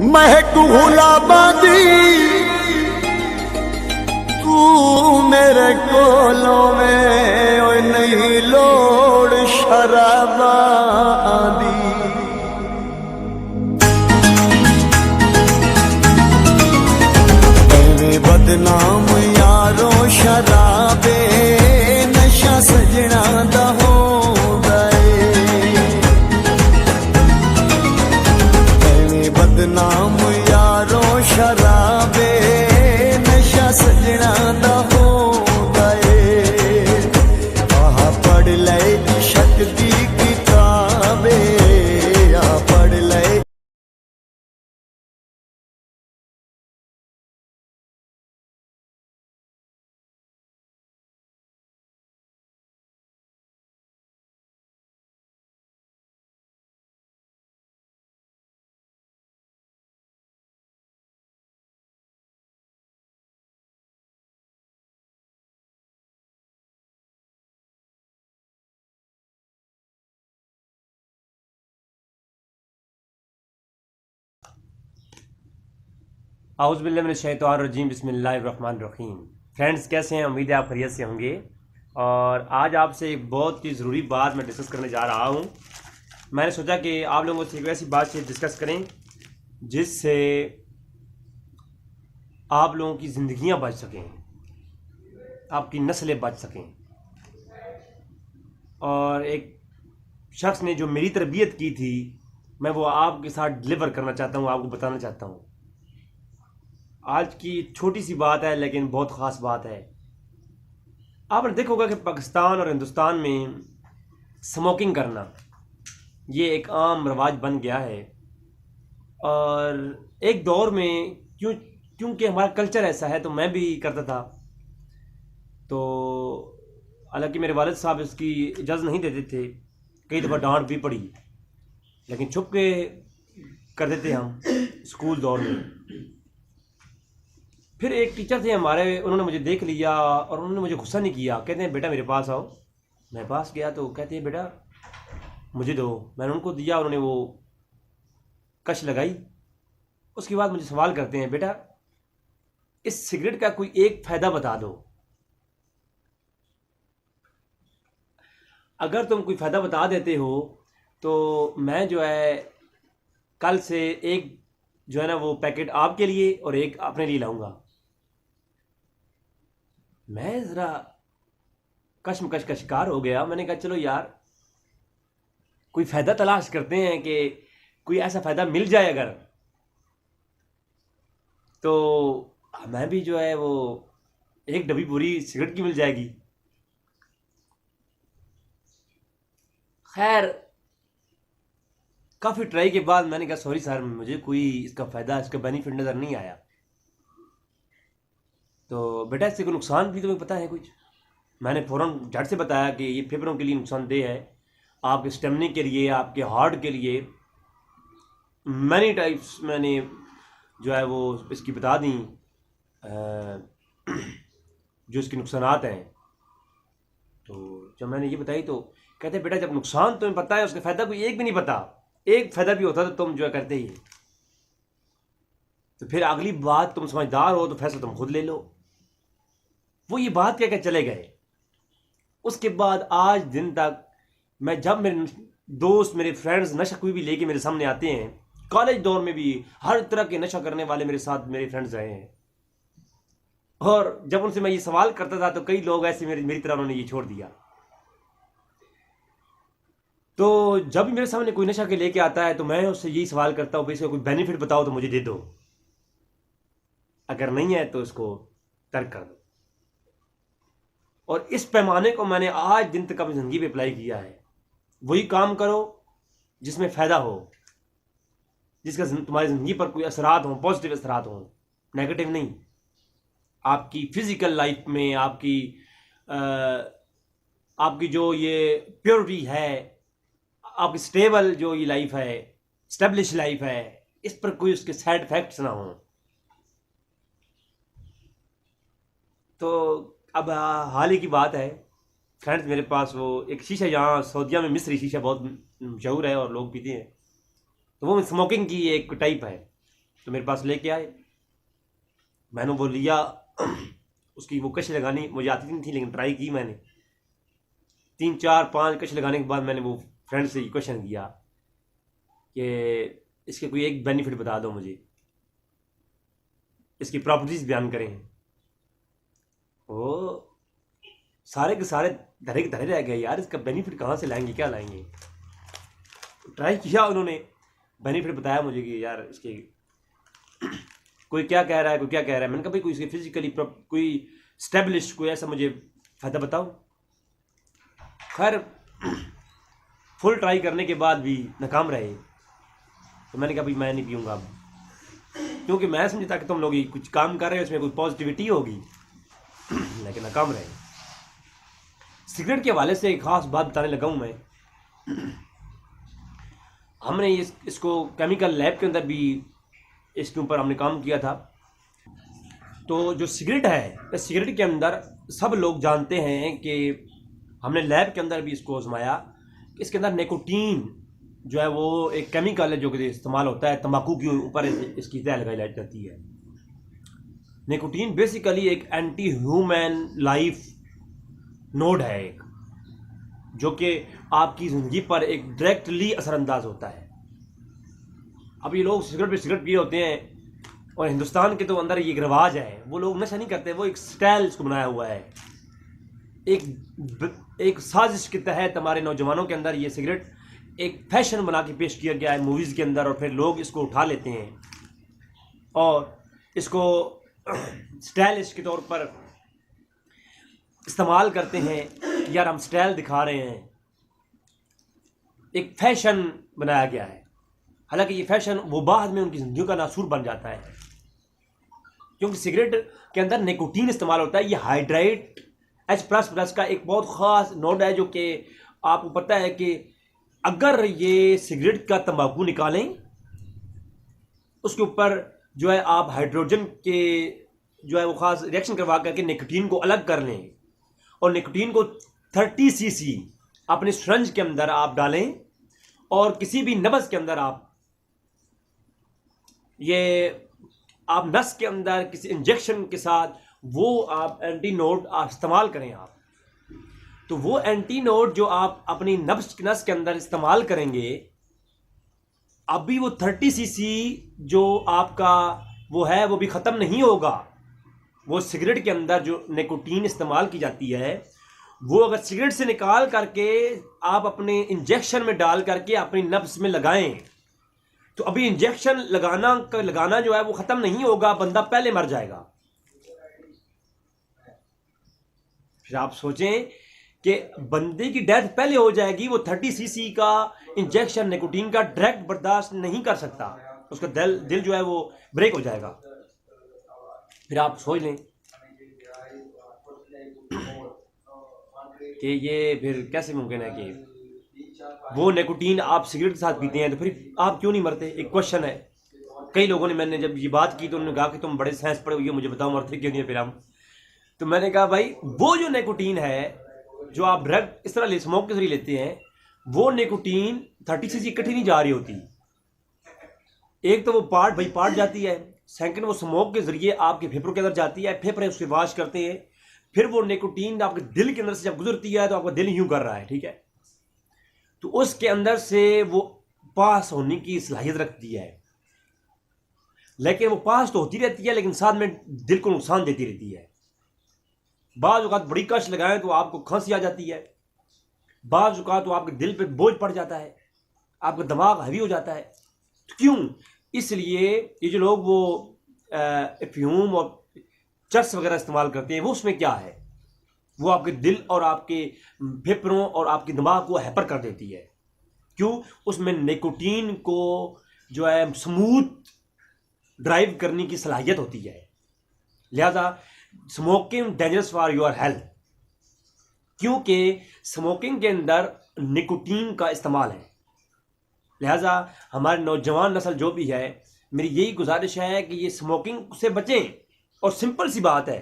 महक गुलाबादी तू मेरे कोलों में ओए नहीं लोड़ शराबा दी। एवें बदनाम यारो शराबे नशा सजना दा हो गए। एवें बदनाम यारो शराबे नशा सजना दा हो गए। आह पढ़ ले इश्क दी किताबे आ पढ़ ले। आउज़ुबिल्लाहिमिनश्शैतानिर्रजीम बिस्मिल्लाहिर्रहमानिर्रहीम। फ्रेंड्स, कैसे हैं? उम्मीद है आप खैरियत से होंगे। और आज आपसे एक बहुत ही ज़रूरी बात मैं डिस्कस करने जा रहा हूं। मैंने सोचा कि आप लोगों से एक ऐसी बात से डिस्कस करें जिससे आप लोगों की ज़िंदगियां बच सकें, आपकी नस्लें बच सकें। और एक शख्स ने जो मेरी तरबियत की थी, मैं वो आपके साथ डिलीवर करना चाहता हूँ, आपको बताना चाहता हूँ। आज की छोटी सी बात है लेकिन बहुत ख़ास बात है। आपने देखा होगा कि पाकिस्तान और हिंदुस्तान में स्मोकिंग करना ये एक आम रवाज बन गया है। और एक दौर में क्योंकि हमारा कल्चर ऐसा है तो मैं भी करता था। तो हालांकि मेरे वालिद साहब इसकी इजाज़त नहीं देते थे, कई दफ़ा डांट भी पड़ी, लेकिन छुप के करते थे हम स्कूल दौर में। फिर एक टीचर थे हमारे, उन्होंने मुझे देख लिया और उन्होंने मुझे गुस्सा नहीं किया। कहते हैं बेटा मेरे पास आओ। मैं पास गया तो कहते हैं बेटा मुझे दो। मैंने उनको दिया, उन्होंने वो कश लगाई। उसके बाद मुझे सवाल करते हैं बेटा इस सिगरेट का कोई एक फ़ायदा बता दो। अगर तुम कोई फ़ायदा बता देते हो तो मैं जो है कल से एक जो है ना वो पैकेट आपके लिए और एक अपने लिए लाऊंगा। मैं ज़रा कश्मकश का शिकार हो गया। मैंने कहा चलो यार कोई फ़ायदा तलाश करते हैं कि कोई ऐसा फ़ायदा मिल जाए अगर, तो मैं भी जो है वो एक डब्बी पूरी सिगरेट की मिल जाएगी। खैर काफ़ी ट्राई के बाद मैंने कहा सॉरी सर, मुझे कोई इसका फ़ायदा, इसका बेनिफिट नज़र नहीं आया। तो बेटा इससे कोई नुकसान भी तुम्हें पता है कुछ? मैंने फ़ौरन झट से बताया कि ये फेफड़ों के लिए नुकसानदेह है, आपके स्टेमिना के लिए, आपके हार्ट के लिए। मैनी टाइप्स मैंने जो है वो इसकी बता दी जो इसके नुकसानात हैं। तो जब मैंने ये बताई तो कहते बेटा जब नुकसान तुम्हें पता है उसका फ़ायदा कोई एक भी नहीं पता, एक फ़ायदा भी होता तो तुम जो है करते ही। तो फिर अगली बात, तुम समझदार हो तो फैसला तुम खुद ले लो। वो ये बात कह के चले गए। उसके बाद आज दिन तक मैं जब मेरे दोस्त, मेरे फ्रेंड्स नशा कोई भी लेके मेरे सामने आते हैं, कॉलेज दौर में भी हर तरह के नशा करने वाले मेरे साथ मेरे फ्रेंड्स रहे हैं। और जब उनसे मैं ये सवाल करता था तो कई लोग ऐसे मेरी तरह उन्होंने ये छोड़ दिया। तो जब भी मेरे सामने कोई नशा के लेके आता है तो मैं उससे यही सवाल करता हूँ भाई इसका कोई बेनिफिट बताओ तो मुझे दे दो, अगर नहीं है तो इसको तर्क कर दो। और इस पैमाने को मैंने आज दिन तक अपनी ज़िंदगी पे अप्लाई किया है। वही काम करो जिसमें फ़ायदा हो, जिसका तुम्हारी ज़िंदगी पर कोई असरात हो, पॉजिटिव असरात हो, नेगेटिव नहीं। आपकी फ़िज़िकल लाइफ में आपकी जो ये प्योरिटी है, आपकी स्टेबल जो ये लाइफ है, स्टेब्लिश लाइफ है, इस पर कोई उसके साइड इफ़ेक्ट्स ना हो। तो अब हाल ही की बात है फ्रेंड्स, मेरे पास वो एक शीशा, यहाँ सऊदीया में मिस्री शीशा बहुत मशहूर है और लोग पीते हैं। तो वो स्मोकिंग की एक टाइप है। तो मेरे पास लेके आए, मैंने वो लिया। उसकी वो कश लगानी मुझे आती नहीं थी, लेकिन ट्राई की मैंने। 3 4 5 कश लगाने के बाद मैंने वो फ्रेंड से क्वेश्चन किया कि इसके कोई एक बेनिफिट बता दो मुझे, इसकी प्रॉपर्टीज बयान करें। वो सारे के सारे धरे के धरे रह गए, यार इसका बेनिफिट कहाँ से लाएंगे, क्या लाएंगे। ट्राई किया, उन्होंने बेनिफिट बताया मुझे कि यार इसके कोई क्या कह रहा है, कोई क्या कह रहा है। मैंने कहा भाई कोई इसके फिजिकली कोई स्टेब्लिश कोई ऐसा मुझे फ़ायदा बताओ। खैर फुल ट्राई करने के बाद भी नाकाम रहे, तो मैंने कहा भाई मैं नहीं पीऊँगा अब, क्योंकि मैं समझता कि तुम लोग ये कुछ काम कर रहे हो इसमें कोई पॉजिटिविटी होगी, लेकिन नाकाम रहे। सिगरेट के हवाले से एक ख़ास बात बताने लगा हूँ मैं। हमने इसको केमिकल लैब के अंदर भी इसके ऊपर हमने काम किया था। तो जो सिगरेट है, इस सिगरेट के अंदर सब लोग जानते हैं कि हमने लैब के अंदर भी इसको आजमाया कि इसके अंदर निकोटीन जो है वो एक केमिकल है जो कि इस्तेमाल होता है तंबाकू के ऊपर, इसकी तय लगाई जाती है। निकोटीन बेसिकली एक एंटी ह्यूमन लाइफ नोड है एक, जो कि आपकी ज़िंदगी पर एक डायरेक्टली असरअंदाज होता है। अब ये लोग सिगरेट पे सिगरेट पिए होते हैं, और हिंदुस्तान के तो अंदर ये एक रिवाज है, वो लोग नशा नहीं करते, वो एक स्टाइल इसको बनाया हुआ है। एक साजिश के तहत हमारे नौजवानों के अंदर ये सिगरेट एक फैशन बना के पेश किया गया है मूवीज़ के अंदर, और फिर लोग इसको उठा लेते हैं और इसको स्टाइलिश के तौर पर इस्तेमाल करते हैं कि यार हम स्टाइल दिखा रहे हैं। एक फैशन बनाया गया है, हालांकि ये फैशन वो बाद में उनकी ज़िंदगी का नासूर बन जाता है, क्योंकि सिगरेट के अंदर निकोटीन इस्तेमाल होता है। ये हाइड्रेट H++ का एक बहुत ख़ास नोड है, जो कि आपको पता है कि अगर ये सिगरेट का तंबाकू निकालें, उसके ऊपर जो है आप हाइड्रोजन के जो है वो ख़ास रिएक्शन करवा करके निकोटीन को अलग कर लें, और निकोटीन को 30 cc अपने सिरंज के अंदर आप डालें, और किसी भी नब्ज़ के अंदर आप नस के अंदर किसी इंजेक्शन के साथ वो आप एंटी नोड आप इस्तेमाल करें। आप तो वो एंटी नोड जो आप अपनी नस के अंदर इस्तेमाल करेंगे, अभी वो 30 cc जो आपका वो है वो भी ख़त्म नहीं होगा। वो सिगरेट के अंदर जो निकोटीन इस्तेमाल की जाती है, वो अगर सिगरेट से निकाल करके आप अपने इंजेक्शन में डाल करके अपनी नब्ज़ में लगाएं, तो अभी इंजेक्शन लगाना जो है वो ख़त्म नहीं होगा, बंदा पहले मर जाएगा। फिर आप सोचें कि बंदे की डेथ पहले हो जाएगी, वो 30 cc का इंजेक्शन निकोटीन का डायरेक्ट बर्दाश्त नहीं कर सकता, उसका दिल जो है वो ब्रेक हो जाएगा। फिर आप सोच लें कि ये फिर कैसे मुमकिन है कि वो निकोटीन आप सिगरेट के साथ पीते हैं, तो फिर आप क्यों नहीं मरते? एक क्वेश्चन है। कई लोगों ने, मैंने जब ये बात की तो उन्होंने कहा कि तुम बड़े साइंस पढ़े हुए हो, मुझे बताओ मरते क्यों नहीं है फिर हम। तो मैंने कहा भाई वो जो निकोटीन है जो आप ड्रग इस तरह स्मोक के जरिए लेते हैं, वो निकोटीन 30 cc इकट्ठी नहीं जा रही होती। एक तो वो पार्ट बाई पार्ट जाती है, सेकंड वो स्मोक के जरिए आपके फेफड़ों के अंदर जाती है, फेफड़े उसके वाश करते हैं, फिर वो निकोटीन आपके दिल के अंदर से जब गुजरती है तो आपका दिल यूं कर रहा है, ठीक है, तो उसके अंदर से वो पास होने की सलाहियत रखती है। लेकिन वो पास तो होती रहती है, लेकिन साथ में दिल को नुकसान देती रहती है। बाज़ औक़ात बड़ी कश लगाएं तो आपको खांसी आ जाती है, बाज़ औक़ात तो आपके दिल पे बोझ पड़ जाता है, आपका दिमाग हैवी हो जाता है। तो क्यों? इसलिए ये जो लोग वो अफ्यूम और चरस वगैरह इस्तेमाल करते हैं, वो उसमें क्या है, वो आपके दिल और आपके फेफड़ों और आपके दिमाग को हैपर कर देती है। क्यों? उसमें निकोटीन को जो है स्मूथ ड्राइव करने की सलाहियत होती है। लिहाजा smoking dangerous for your health, क्योंकि स्मोकिंग के अंदर निकोटीन का इस्तेमाल है। लिहाजा हमारे नौजवान नस्ल जो भी है, मेरी यही गुजारिश है कि ये स्मोकिंग से बचें। और सिंपल सी बात है,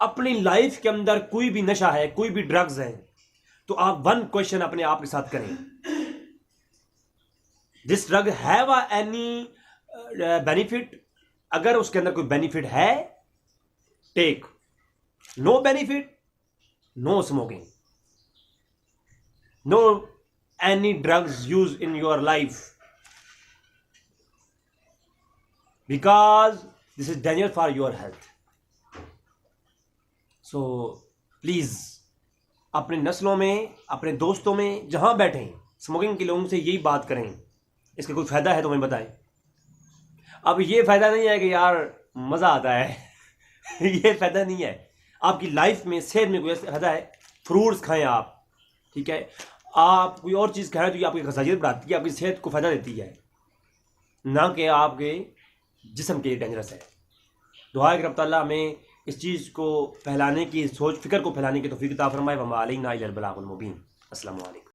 अपनी लाइफ के अंदर कोई भी नशा है, कोई भी ड्रग्स है, तो आप वन क्वेश्चन अपने आप के साथ करें, this drug have any benefit अगर उसके अंदर कोई बेनिफिट है, take, no benefit, no smoking, no any drugs use in your life, because this is danger for your health. So please अपने नस्लों में, अपने दोस्तों में जहां बैठे स्मोकिंग के लोगों से यही बात करें, इसका कोई फायदा है तो हमें बताएं। अब ये फायदा नहीं है कि यार मजा आता है ये फायदा नहीं है। आपकी लाइफ में, सेहत में कोई ऐसा फायदा है, फ्रूट्स खाएं आप, ठीक है। आप कोई और चीज़ खाएं तो ये आपकी गज़ाइयत बढ़ाती है, आपकी सेहत को फायदा देती है, ना कि आपके जिस्म के लिए डेंजरस है। दुआ है कि रब ताला हमें इस चीज़ को फैलाने की, सोच फिक्र को फैलाने की तौफीक अता फरमाए। वमा अलैना इल्लल बलागुल मुबीन। अस्सलामु अलैकुम।